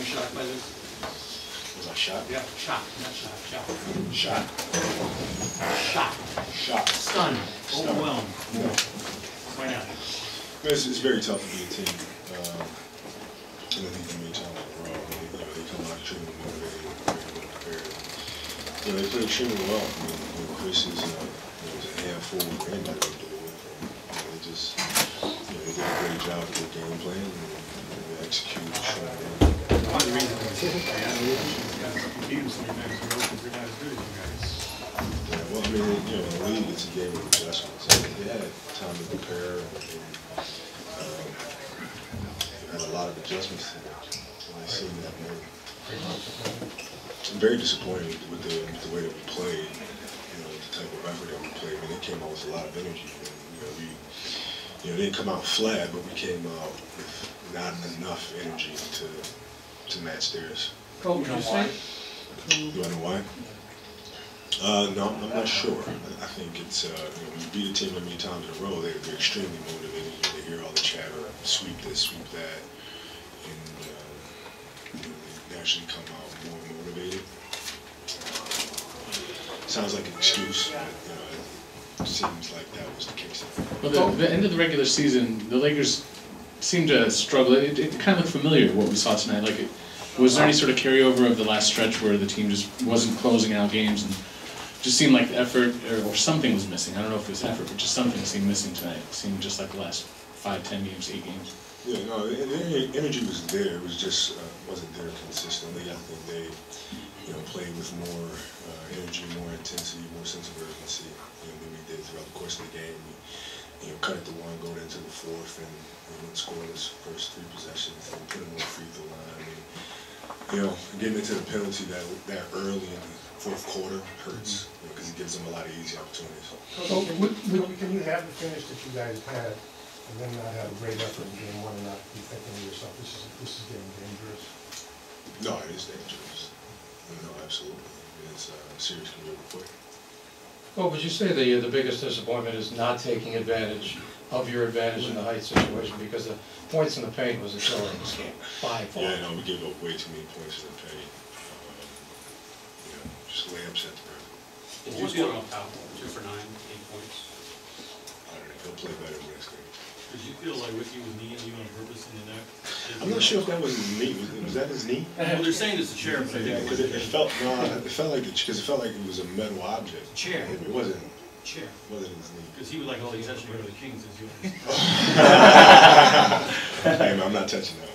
you shocked by this? Was I shocked? Yeah, shocked, not shocked, shocked. Shot. Shocked. Shocked. Stunned. Overwhelmed. No. Why not? It's very tough to be a team. And I think they made time for the they come out extremely motivated, very well prepared. They play extremely well. I mean, Chris is a handful of anybody to do it. They just, they did a great job with their game plan and they executed strong. One of the reasons I beat them so many times in a row because they're not as good as you guys. Yeah, well, I mean, in the league, it's a game of adjustments. They had time to prepare and had a lot of adjustments to make. I seen that more. I'm very disappointed with the way that we played, the type of effort that we played. I mean, it came out with a lot of energy. And, we didn't come out flat, but we came out with not enough energy to match theirs. Kobe, you say? Do I know why? No, I'm not sure. I think it's, when you beat a team that many times in a row, they're extremely motivated. They hear all the chatter, sweep this, sweep that, and they actually come out more motivated. Sounds like an excuse, but it seems like that was the case. Well, the end of the regular season, the Lakers seemed to struggle. It kind of looked familiar to what we saw tonight. Like, was there any sort of carryover of the last stretch where the team just wasn't closing out games and just seemed like the effort or something was missing? I don't know if it was effort, but just something seemed missing tonight. It seemed just like the last 5, 10 games, 8 games. Yeah, no, the energy was there. It was just wasn't there consistently. I think they, played with more energy, more intensity, more sense of urgency than we did throughout the course of the game. We, cut it to one, going into the fourth, and went scoreless first 3 possessions, and put them on the free throw line. And, getting into the penalty that early in the fourth quarter hurts because it gives them a lot of easy opportunities. So can you have the finish that you guys had, and then not have a great effort in game one and not be thinking to yourself, this is getting dangerous? No, it is dangerous. No, absolutely. It's serious can go quick. Oh, would you say the biggest disappointment is not taking advantage of your advantage in the height situation, because the points in the paint was a killer in this game, by far. Yeah, no, we gave up way too many points in the paint. Just layups at the rim. Did you feel up top? 2 for 9, 8 points. I don't know. He'll play better next game. Did you feel like Ricky was kneeing you on purpose in the neck? I'm not sure if that was his knee. Was that his knee? Well, they're saying it's a chair, but I think because it felt like it was a metal object. Chair. It wasn't. Chair. It wasn't his knee. Because he was like, oh, he's touching the Kings as yours. Hey, man, I'm not touching that.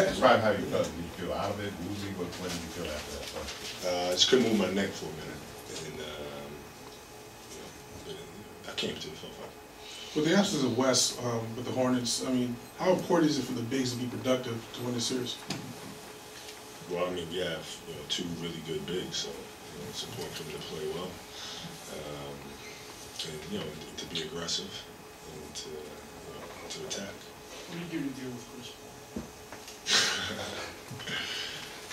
Describe how you felt. Did you feel out of it, woozy? What did you feel after that? I just couldn't move my neck for a minute, and I came to it felt fine. With the absence of Wes with the Hornets, I mean, how important is it for the bigs to be productive to win the series? Well, I mean, we have 2 really good bigs, so it's important for them to play well, and to be aggressive and to attack. What do you do to deal with Chris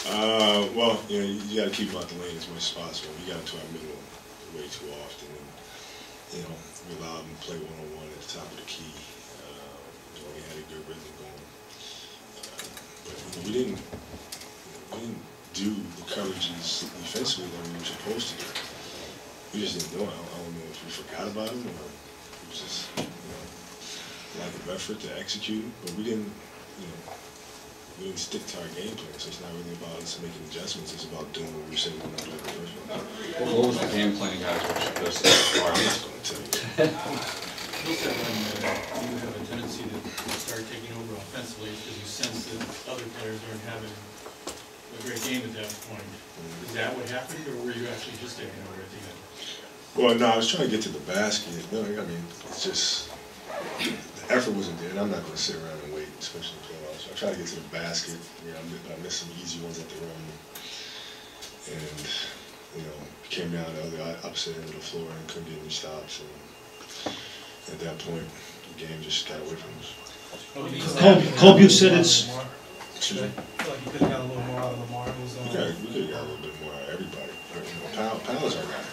Paul? Well, you got to keep him out the lane as much as possible. We got into our middle way too often, and we allowed him to play one-on-one at the top of the key. We had a good rhythm going, but we didn't do the coverages defensively that we were supposed to do. We just didn't do it. I don't know if we forgot about him or it was just lack of effort to execute. But we didn't stick to our game plan. So it's not really about us making adjustments. It's about doing what we said we were going to do in the first one. What was the game plan, guys? I'm just going to tell you. Bill said when you have a tendency to start taking over offensively, it's because you sense that other players aren't having a great game at that point. Is that what happened, or were you actually just taking over at the end? Well, no, I was trying to get to the basket. No, I mean, it's just the effort wasn't there, and I'm not going to sit around and wait, especially in the playoffs. So I tried to get to the basket. I missed some easy ones at the rim, and came down the opposite end of the floor and couldn't get any stops. And at that point, the game just got away from us. Kobe, you said it's. Excuse me? I feel like you could have got a little more out of Lamar. We could have got a little bit more out of everybody. Powell is our guy.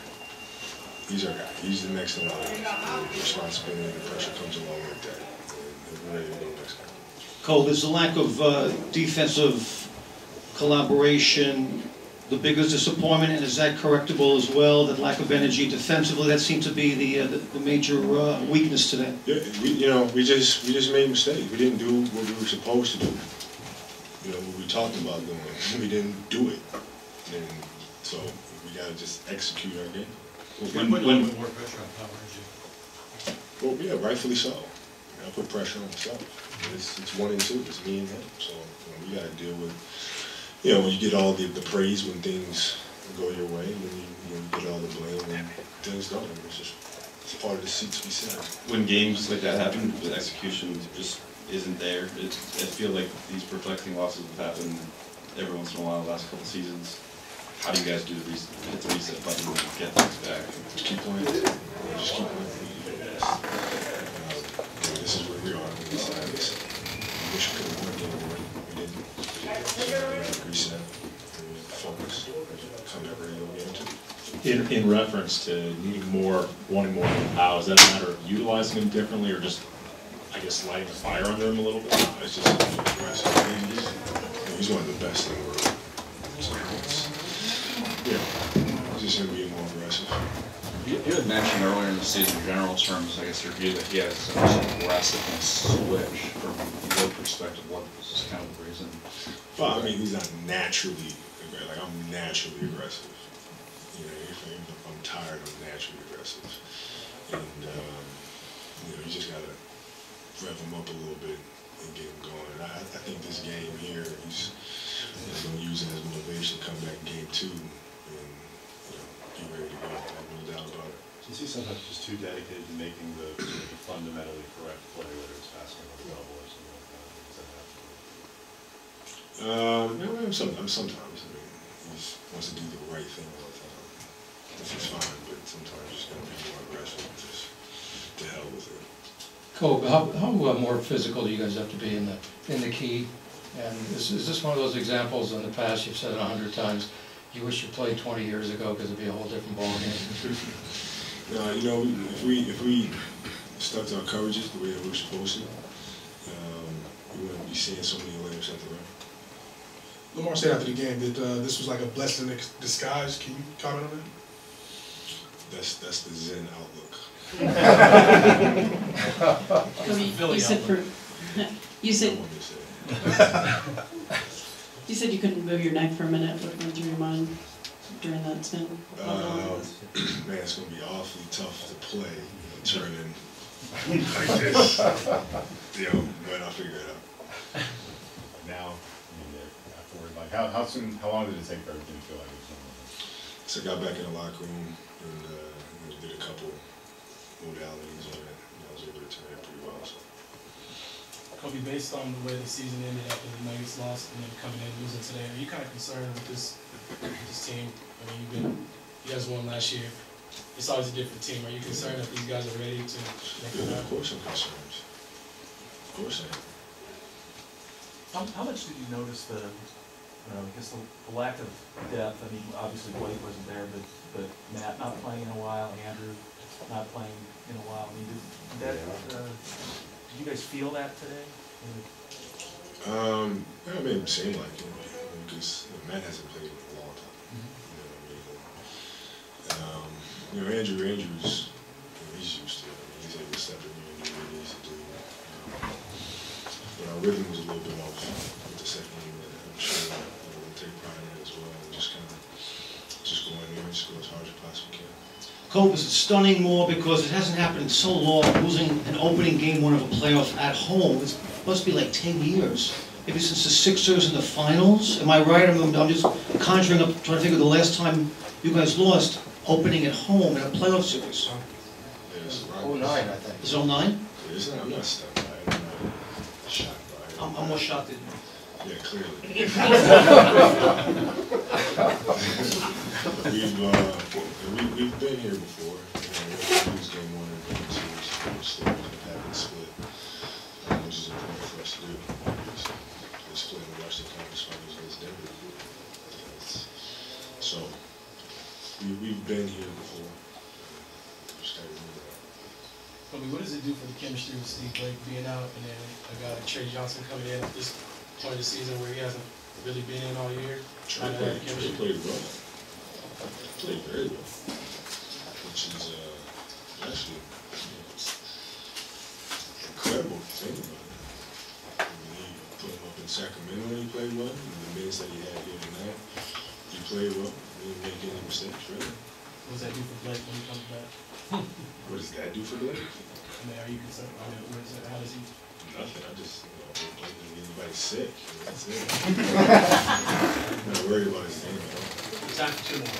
He's our guy. He's the next in line. The responsibility and the pressure comes along with that. And we're ready to go next time. Cole, is the lack of defensive collaboration the biggest disappointment, and is that correctable as well, that lack of energy defensively? That seemed to be the major weakness today. Yeah, we just made a mistake. We didn't do what we were supposed to do. What we talked about doing. We didn't do it. And so we got to just execute our game. You're putting a little bit more pressure on Pop, aren't you? Well, yeah, rightfully so. I put pressure on myself. It's 1 and 2. It's me and him. So we got to deal with, when you get all the praise when things go your way, and then you get all the blame when things don't. It's part of the seat to be said. When games like that happen, the execution just isn't there. I feel like these perplexing losses have happened every once in a while the last couple seasons. How do you guys do hit the reset button and get things back? Just keep playing. Just keep playing. This is where we are on this side. I wish we could have won the game. We didn't. Reset. Focus. Come back ready to game too. In reference to wanting more from Powell, is that a matter of utilizing him differently, or just, I guess, lighting a fire under him a little bit? It's just aggressive. He's one of the best in the world. So it's just him being more aggressive. You had mentioned earlier in the season, in general terms, I guess your view that he has some aggressiveness switch. From your perspective, what was kind of the reason? Well, I mean, he's not naturally aggressive. Like, I'm naturally aggressive. If I'm tired, I'm naturally aggressive. And, you just got to rev him up a little bit and get him going. I think this game here, he's going to use it as motivation to come back in game 2 and get ready to go. I have no doubt about it. Do you see sometimes just too dedicated to making the fundamentally correct play, whether it's passing or the double or something like that? Does that happen? Sometimes. I mean, he just wants to do the right thing all the time. This is fine, but sometimes you just got to be more aggressive. Just to hell with it. Kobe, how more physical do you guys have to be in the key? And is this one of those examples in the past, you've said it 100 times, you wish you played 20 years ago because it'd be a whole different ballgame? No, if we stuck to our coverages the way that we were supposed to, we wouldn't be seeing so many layups at the rim. Lamar said after the game that this was like a blessing in disguise. Can you comment on that? That's the Zen outlook. You said you couldn't move your neck for a minute. What went through your mind during that spin? Man, it's going to be awfully tough to play turning like this. But I'll figure it out. Now, afterward, like how long did it take for everything to feel like it was normal? So I got back in the locker room and did a couple modalities on it. I was able to turn it pretty well. So. Kobe, based on the way the season ended after the Nuggets lost and then coming in and losing today, are you kind of concerned with this team? I mean, you guys won last year. It's always a different team. Are you concerned that these guys are ready to make it Yeah, out? of course I'm concerned. Of course I am. How much did you notice the lack of depth? I mean, obviously Blake wasn't there, but Matt not playing in a while, Andrew not playing in a while. I mean, did you guys feel that today? It made it seem like it, because Matt hasn't played in a long time. Andrew's he's used to it. He's able to step in here and do what he needs to do. But our rhythm was a little bit off with the second unit. I'm sure we'll take pride in it as well, and just go in there and just go as hard as you possibly can. Kobe, is it stunning more because it hasn't happened in so long, losing an opening game 1 of a playoff at home? It must be like 10 years. Maybe since the Sixers in the finals. Am I right? I'm just conjuring up, trying to think of the last time you guys lost opening at home in a playoff series. Yes, right. 09, I think. Is it 09? I'm not stunned by it. I'm not shocked by it. I'm more shocked than you. Yeah, clearly. We've been here before. We lose game 1 and game 2, which happened split, which is important for us to do. We split in the Western Conference Finals against Denver. So we've been here before. Just gotta remember that. Kobe, what does it do do for the chemistry with Steve Blake being out, and then a guy like Trey Johnson coming in at this point of the season where he hasn't really been in all year? Trey played well. Played very well. Which is actually incredible to think about it. I mean, he put him up in Sacramento, he played well. And the minutes that he had here tonight, he played well. He didn't make any mistakes, really. What does that do for Blake when he comes back? What does that do for Blake? I mean, are you concerned? I mean, how does he? Nothing. I just, hope Blake doesn't get anybody sick. That's it. I'm not worried about his game at all. Time for two more.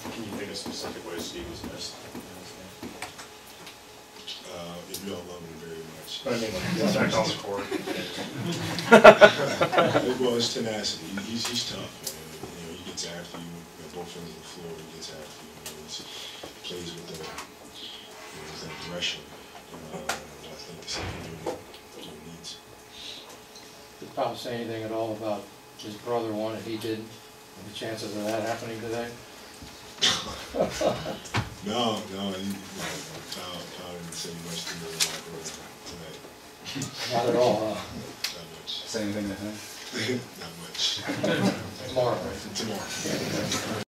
Can you think of specific ways Steve was missed? We all love him very much. But I mean, like, back on the court. Well, it's tenacity. He's tough, man. He gets after you at both ends of the floor. He gets after you. He plays with that aggression. I think the second unit needs. Did Powell say anything at all about his brother won and he didn't? The chances of that happening today? No, Kyle didn't say much to me about tonight. Not at all, huh? Not much. Say anything to him? Not much. Tomorrow. Tomorrow.